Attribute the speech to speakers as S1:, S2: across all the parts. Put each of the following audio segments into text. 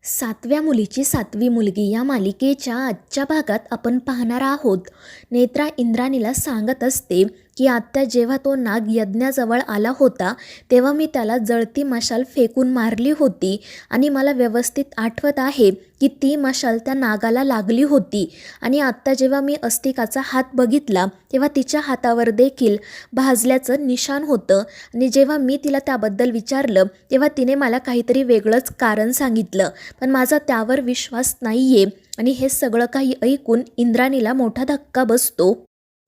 S1: सातव्या मुलीची सातवी मुलगी या मालिकेच्या आजच्या भागात आपण पाहणार आहोत. नेत्रा इंद्राणीला सांगत असते की आत्या जेव्हा तो नाग यज्ञाजवळ आला होता तेव्हा मी त्याला जळती मशाल फेकून मारली होती आणि मला व्यवस्थित आठवत आहे की ती मशाल त्या नागाला लागली होती. आणि आत्ता जेव्हा मी अस्तिकाचा हात बघितला तेव्हा तिच्या हातावर देखील भाजल्याचं निशाण होतं. आणि जेव्हा मी तिला त्याबद्दल विचारलं तेव्हा तिने मला काहीतरी वेगळंच कारण सांगितलं, पण माझा त्यावर विश्वास नाही आहे. आणि हे सगळं काही ऐकून इंद्राणीला मोठा धक्का बसतो.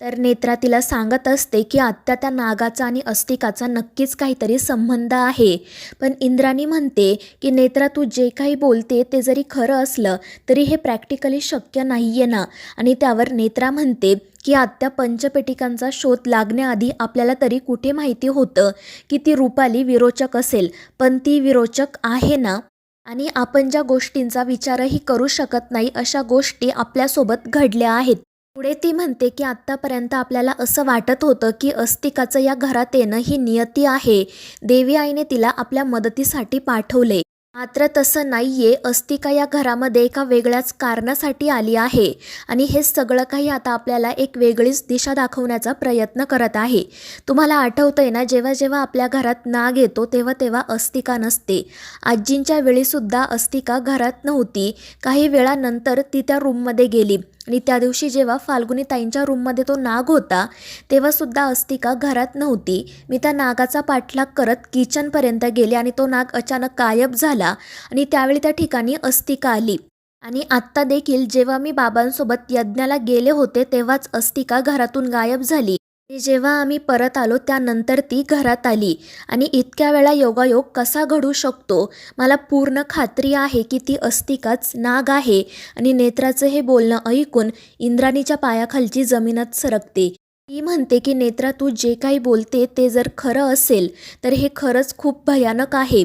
S1: तर नेत्रा तिला सांगत असते की आत्या त्या नागाचा आणि अस्तिकाचा नक्कीच काहीतरी संबंध आहे. पण इंद्राणी म्हणते की नेत्रा तू जे काही बोलते ते जरी खरं असलं तरी हे प्रॅक्टिकली शक्य नाही आहे ना. आणि त्यावर नेत्रा म्हणते की आत्या पंचपेटिकांचा शोध लागण्याआधी आपल्याला तरी कुठे माहिती होतं की ती रुपाली विरोचक असेल, पण ती विरोचक आहे ना. आणि आपण ज्या गोष्टींचा विचारही करू शकत नाही अशा गोष्टी आपल्यासोबत घडल्या आहेत. पुढे ती म्हणते की आत्तापर्यंत आपल्याला असं वाटत होतं की अस्तिकाचं या घरात येणं ही नियती आहे, देवी आईने तिला आपल्या मदतीसाठी पाठवले. मात्र तसं नाहीये, अस्तिका या घरामध्ये एका वेगळ्याच कारणासाठी आली आहे. आणि हे सगळं काही आता आपल्याला एक वेगळीच दिशा दाखवण्याचा प्रयत्न करत आहे. तुम्हाला आठवतंय ना, जेव्हा जेव्हा आपल्या घरात नाग येतो तेव्हा तेव्हा अस्तिका नसते. आजींच्या वेळीसुद्धा अस्तिका घरात नव्हती. काही वेळानंतर ती त्या रूममध्ये गेली. आणि त्या दिवशी जेव्हा फाल्गुनी ताईंच्या रूममध्ये तो नाग होता तेव्हासुद्धा अस्तिका घरात नव्हती. मी त्या नागाचा पाठलाग करत किचनपर्यंत गेले आणि तो नाग अचानक गायब झाला आणि त्यावेळी त्या ठिकाणी अस्तिका आली. आणि आत्ता देखील जेव्हा मी बाबांसोबत यज्ञाला गेले होते तेव्हाच अस्तिका घरातून गायब झाली. आणि जेव्हा आम्ही परत आलो त्यानंतर ती घरात आली. आणि इतक्या वेळा योगायोग कसा घडू शकतो? मला पूर्ण खात्री आहे की ती अस्तिकाच नाग आहे. आणि नेत्राचं हे बोलणं ऐकून इंद्राणीच्या पायाखालची जमीनच सरकते. ती म्हणते की नेत्रा तू जे काही बोलते ते जर खरं असेल तर हे खरंच खूप भयानक आहे.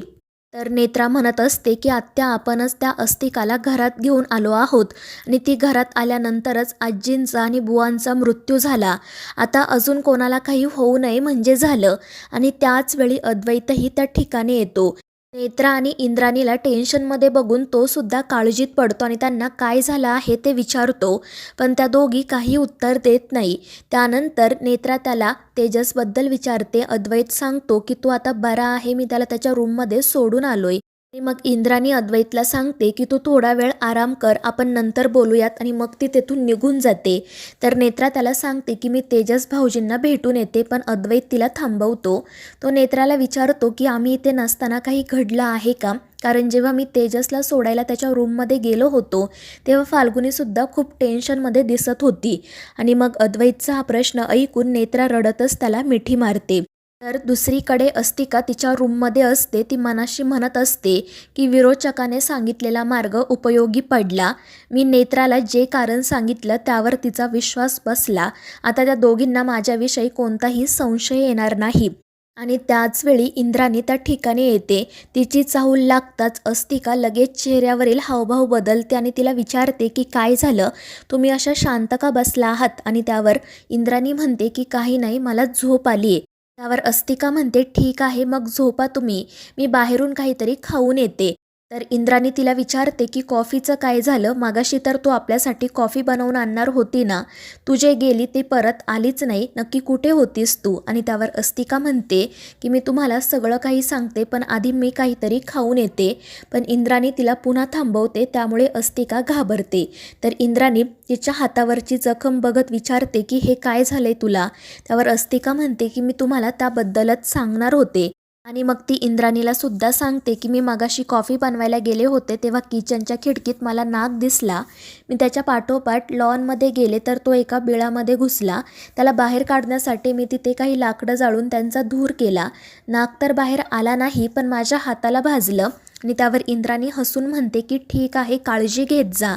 S1: तर नेत्रा म्हणत असते की आत्या आपणच त्या अस्तिकाला घरात घेऊन आलो आहोत आणि ती घरात आल्यानंतरच आजींचा आणि बुवांचा मृत्यू झाला. आता अजून कोणाला काही होऊ नये म्हणजे झालं. आणि त्याच वेळी अद्वैतही त्या ठिकाणी येतो. नेत्रा आणि इंद्राणीला टेन्शनमध्ये बघून तो सुद्धा काळजीत पडतो आणि त्यांना काय झालं आहे ते विचारतो, पण त्या दोघी काही उत्तर देत नाही. त्यानंतर नेत्रा त्याला तेजसबद्दल विचारते. अद्वैत सांगतो की तू आता बरा आहे, मी त्याला त्याच्या रूममध्ये सोडून आलोय. आणि मग इंद्राणी अद्वैतला सांगते की तू थोडा वेळ आराम कर, आपण नंतर बोलूयात. आणि मग ती तेथून निघून जाते. तर नेत्रा त्याला सांगते की मी तेजस भाऊजींना भेटून येते, पण अद्वैत तिला थांबवतो. तो नेत्राला विचारतो की आम्ही इथे नसताना काही घडलं आहे का, कारण जेव्हा मी तेजसला सोडायला त्याच्या रूममध्ये गेलो होतो तेव्हा फाल्गुनीसुद्धा खूप टेन्शनमध्ये दिसत होती. आणि मग अद्वैतचा हा प्रश्न ऐकून नेत्रा रडतच त्याला मिठी मारते. तर दुसरीकडे अस्तिका तिच्या रूममध्ये असते. ती मनाशी म्हणत असते की विरोचकाने सांगितलेला मार्ग उपयोगी पडला. मी नेत्राला जे कारण सांगितलं त्यावर तिचा विश्वास बसला. आता त्या दोघींना माझ्याविषयी कोणताही संशय येणार नाही. आणि त्याचवेळी इंद्राणी त्या ठिकाणी येते. तिची चाहूल लागताच अस्तिका लगेच चेहऱ्यावरील हावभाव बदलते आणि तिला विचारते की काय झालं, तुम्ही अशा शांत का बसला आहात? आणि त्यावर इंद्राणी म्हणते की काही नाही, मला झोप आली आहे. त्यावर अस्तिका म्हणते ठीक आहे, मग झोपा तुम्ही, मी बाहेरून काहीतरी खाऊन येते. तर इंद्राणी तिला विचारते की कॉफीचं काय झालं? मागाशी तर तू आपल्यासाठी कॉफी बनवून आणणार होती ना, तू जे गेली ती परत आलीच नाही, नक्की कुठे होतीस तू? आणि त्यावर अस्तिका म्हणते की मी तुम्हाला सगळं काही सांगते, पण आधी मी काहीतरी खाऊन येते. पण इंद्राणी तिला पुन्हा थांबवते, त्यामुळे अस्तिका घाबरते. तर इंद्राणी तिच्या हातावरची जखम बघत विचारते की हे काय झालंय तुला? त्यावर अस्तिका म्हणते की मी तुम्हाला त्याबद्दलच सांगणार होते. आणि मग ती इंद्राणीला सुद्धा सांगते की मी मगाशी कॉफी बनवायला गेले होते तेव्हा किचनच्या खिडकीत मला नाग दिसला. मी त्याच्या पाठोपाठ लॉनमध्ये गेले तर तो एका बिळामध्ये घुसला. त्याला बाहेर काढण्यासाठी मी तिथे काही लाकडं जाळून त्यांचा धूर केला. नाग तर बाहेर आला नाही, पण माझ्या हाताला भाजलं. आणि त्यावर इंद्राणी हसून म्हणते की ठीक आहे, काळजी घेत जा.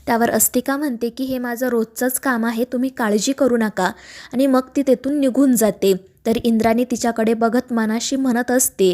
S1: त्यावर अस्तिका म्हणते की हे माझं रोजचंच काम आहे, तुम्ही काळजी करू नका. आणि मग ती तेथून निघून जाते. तर इंद्राणी तिच्याकडे बघत मनाशी म्हणत असते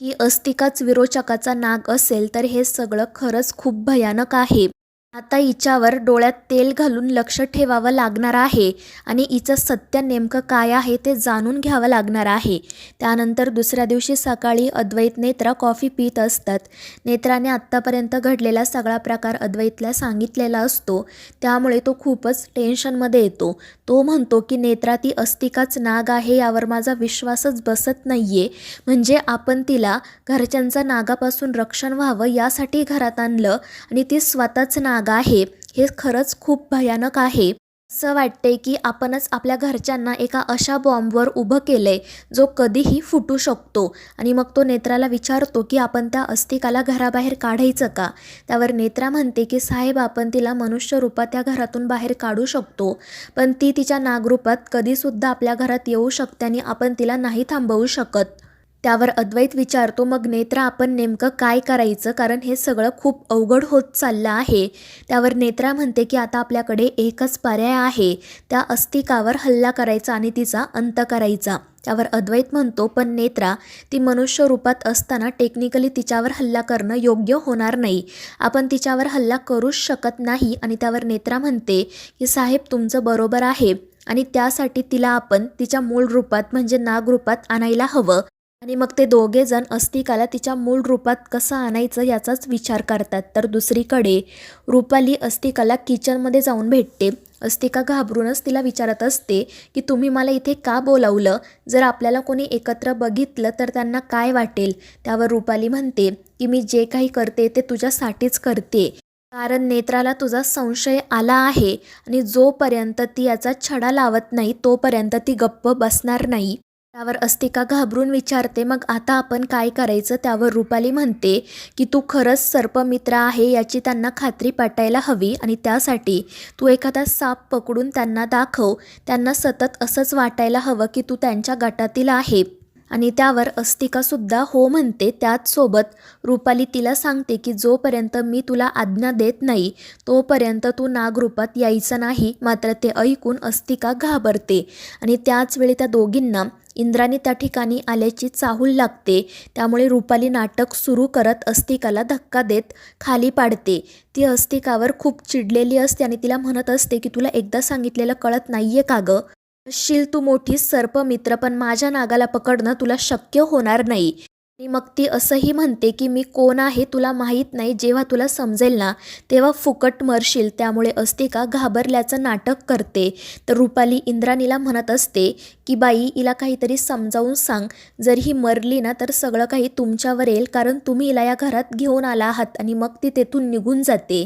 S1: की अस्तिकाच विरोचकाचा नाग असेल तर हे सगळं खरंच खूप भयानक आहे. आता हिच्यावर डोळ्यात तेल घालून लक्ष ठेवावं लागणार आहे आणि हिचं सत्य नेमकं काय आहे ते जाणून घ्यावं लागणार आहे. त्यानंतर दुसऱ्या दिवशी सकाळी अद्वैत नेत्रा कॉफी पित असतात. नेत्राने आत्तापर्यंत घडलेला सगळा प्रकार अद्वैतला सांगितलेला असतो. त्यामुळे तो खूपच टेन्शनमध्ये येतो. तो म्हणतो की नेत्रा ती अस्तिकाच नाग आहे यावर माझा विश्वासच बसत नाही आहे. म्हणजे आपण तिला घरच्यांचा नागापासून रक्षण व्हावं यासाठी घरात आणलं आणि ती स्वतःच नाग आहे. हे खरंच खूप भयानक आहे. असं वाटते की आपणच आपल्या घरच्यांना एका अशा बॉम्बवर उभं केलंय जो कधीही फुटू शकतो. आणि मग तो नेत्राला विचारतो की आपण त्या अस्तिकाला घराबाहेर काढायचं का. त्यावर नेत्रा म्हणते की साहेब आपण तिला मनुष्य रूपात त्या घरातून बाहेर काढू शकतो, पण ती तिच्या नागरूपात कधीसुद्धा आपल्या घरात येऊ शकते आणि आपण तिला नाही थांबवू शकत. त्यावर अद्वैत विचारतो मग नेत्रा आपण नेमकं काय करायचं, कारण हे सगळं खूप अवघड होत चाललं आहे. त्यावर नेत्रा म्हणते की आता आपल्याकडे एकच पर्याय आहे, त्या अस्तिकावर हल्ला करायचा आणि तिचा अंत करायचा. त्यावर अद्वैत म्हणतो पण नेत्रा ती मनुष्य रूपात असताना टेक्निकली तिच्यावर हल्ला करणं योग्य होणार नाही. आपण तिच्यावर हल्ला करूच शकत नाही. आणि त्यावर नेत्रा म्हणते की साहेब तुमचं बरोबर आहे आणि त्यासाठी तिला आपण तिच्या मूळ रूपात म्हणजे नागरूपात आणायला हवं. आणि मग ते दोघे जण अस्तिकाला तिच्या मूळ रूपात कसं आणायचं याचाच विचार करतात. तर दुसरीकडे रुपाली अस्तिकाला किचनमध्ये जाऊन भेटते. अस्तिका घाबरूनच तिला विचारत असते की तुम्ही मला इथे का बोलावलं, जर आपल्याला कोणी एकत्र बघितलं तर त्यांना काय वाटेल. त्यावर रुपाली म्हणते की मी जे काही करते ते तुझ्यासाठीच करते, कारण नेत्राला तुझा संशय आला आहे आणि जोपर्यंत ती याचा छडा लावत नाही तोपर्यंत ती गप्प बसणार नाही. त्यावर अस्तिका घाबरून विचारते मग आता आपण काय करायचं. त्यावर रुपाली म्हणते की तू खरंच सर्पमित्र आहे याची त्यांना खात्री पटायला हवी आणि त्यासाठी तू एखादा साप पकडून त्यांना दाखव. त्यांना सतत असंच वाटायला हवं की तू त्यांच्या गटातील आहे. आणि त्यावर अस्तिकासुद्धा हो म्हणते. त्याचसोबत रुपाली तिला सांगते की जोपर्यंत मी तुला आज्ञा देत नाही तोपर्यंत तू नागरूपात यायचं नाही. मात्र ते ऐकून अस्तिका घाबरते आणि त्याचवेळी त्या दोघींना इंद्राणी त्या ठिकाणी आल्याची चाहूल लागते. त्यामुळे रुपाली नाटक सुरू करत अस्तिकाला धक्का देत खाली पाडते. ती अस्तिकावर खूप चिडलेली असते आणि तिला म्हणत असते की तुला एकदा सांगितलेलं कळत नाहीये का गं. असशील तू मोठी सर्पमित्र पण माझ्या नागाला पकडणं तुला शक्य होणार नाही. आणि मग ती असंही म्हणते की मी कोण आहे तुला माहीत नाही, जेव्हा तुला समजेल ना तेव्हा फुकट मरशील. त्यामुळे अस्तिका घाबरल्याचं नाटक करते. तर रुपाली इंद्राणीला म्हणत असते की बाई हिला काहीतरी समजावून सांग, जर ही मरली ना तर सगळं काही तुमच्यावर येईल, कारण तुम्ही हिला या घरात घेऊन आला आहात. आणि मग ती तेथून निघून जाते.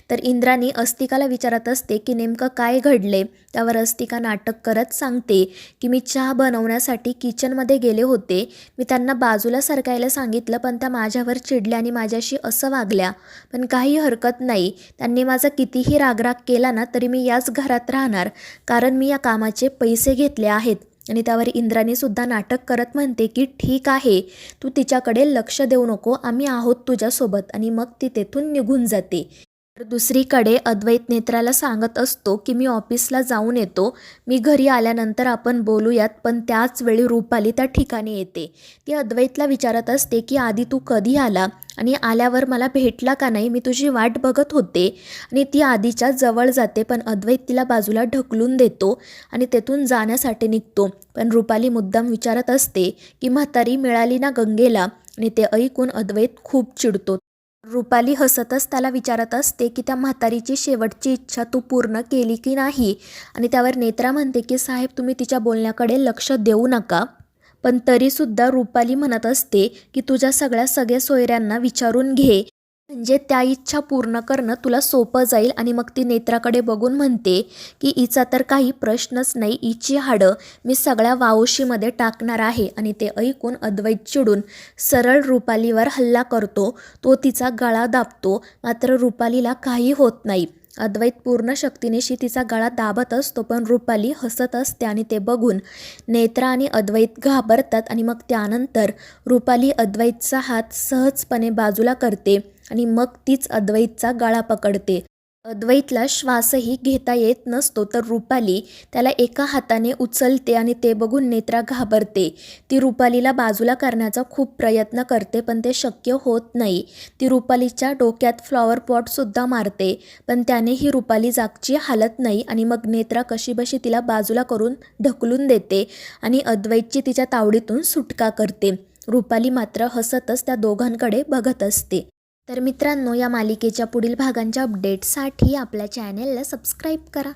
S1: तर इंद्राणी अस्तिकाला विचारत असते की नेमकं काय घडले. त्यावर अस्तिका नाटक करत सांगते की मी चहा बनवण्यासाठी किचनमध्ये गेले होते. मी त्यांना बाजूला सरकायला सांगितलं पण त्या माझ्यावर चिडल्या आणि माझ्याशी असं वागल्या. पण काही हरकत नाही, त्यांनी माझा कितीही रागराग केला ना तरी मी याच घरात राहणार, कारण मी या कामाचे पैसे घेतले आहेत. आणि त्यावर इंद्राणीसुद्धा नाटक करत म्हणते की ठीक आहे, तू तिच्याकडे लक्ष देऊ नको, आम्ही आहोत तुझ्यासोबत. आणि मग ती तेथून निघून जाते. तर दुसरीकडे अद्वैत नेत्राला सांगत असतो की मी ऑफिसला जाऊन येतो, मी घरी आल्यानंतर आपण बोलूयात. पण त्याच वेळी रुपाली त्या ठिकाणी येते. ती अद्वैतला विचारत असते की आधी तू कधी आला आणि आल्यावर मला भेटला का नाही, मी तुझी वाट बघत होते. आणि ती आधीच्या जवळ जाते पण अद्वैत तिला बाजूला ढकलून देतो आणि तेथून जाण्यासाठी निघतो. पण रुपाली मुद्दाम विचारत असते की म्हातारी मिळाली ना गंगेला. आणि ते ऐकून अद्वैत खूप चिडतो. रुपाली हसतच त्याला विचारत असते की त्या म्हातारीची शेवटची इच्छा तू पूर्ण केली की नाही. आणि त्यावर नेत्रा म्हणते की साहेब तुम्ही तिच्या बोलण्याकडे लक्ष देऊ नका. पण तरीसुद्धा रुपाली म्हणत असते की तुझ्या सगळ्या सोयऱ्यांना विचारून घे, म्हणजे त्या इच्छा पूर्ण करणं तुला सोपं जाईल. आणि मग ती नेत्राकडे बघून म्हणते की हिचा तर काही प्रश्नच नाही, हिची हाडं मी सगळ्या वावशीमध्ये टाकणार आहे. आणि ते ऐकून अद्वैत चिडून सरळ रुपालीवर हल्ला करतो. तो तिचा गळा दाबतो, मात्र रुपालीला काही होत नाही. अद्वैत पूर्ण शक्तीनिशी तिचा गळा दाबत असतो पण रुपाली हसत असते. आणि ते बघून नेत्रा आणि अद्वैत घाबरतात. आणि मग त्यानंतर रुपाली अद्वैतचा हात सहजपणे बाजूला करते आणि मग तीच अद्वैतचा गळा पकडते. अद्वैतला श्वासही घेता येत नसतो तर रुपाली त्याला एका हाताने उचलते आणि ते बघून नेत्रा घाबरते. ती रुपालीला बाजूला करण्याचा खूप प्रयत्न करते पण ते शक्य होत नाही. ती रुपालीच्या डोक्यात फ्लॉवर पॉटसुद्धा मारते पण त्यानेही रुपाली जागची हालत नाही आणि मग नेत्रा कशीबशी तिला बाजूला करून ढकलून देते आणि अद्वैतची तिच्या तावडीतून सुटका करते. रुपाली मात्र हसतच त्या दोघांकडे बघत असते. तर मित्रांनो, या मालिकेच्या पुढील भागांच्या अपडेट्ससाठी आपल्या चॅनेलला सबस्क्राईब करा.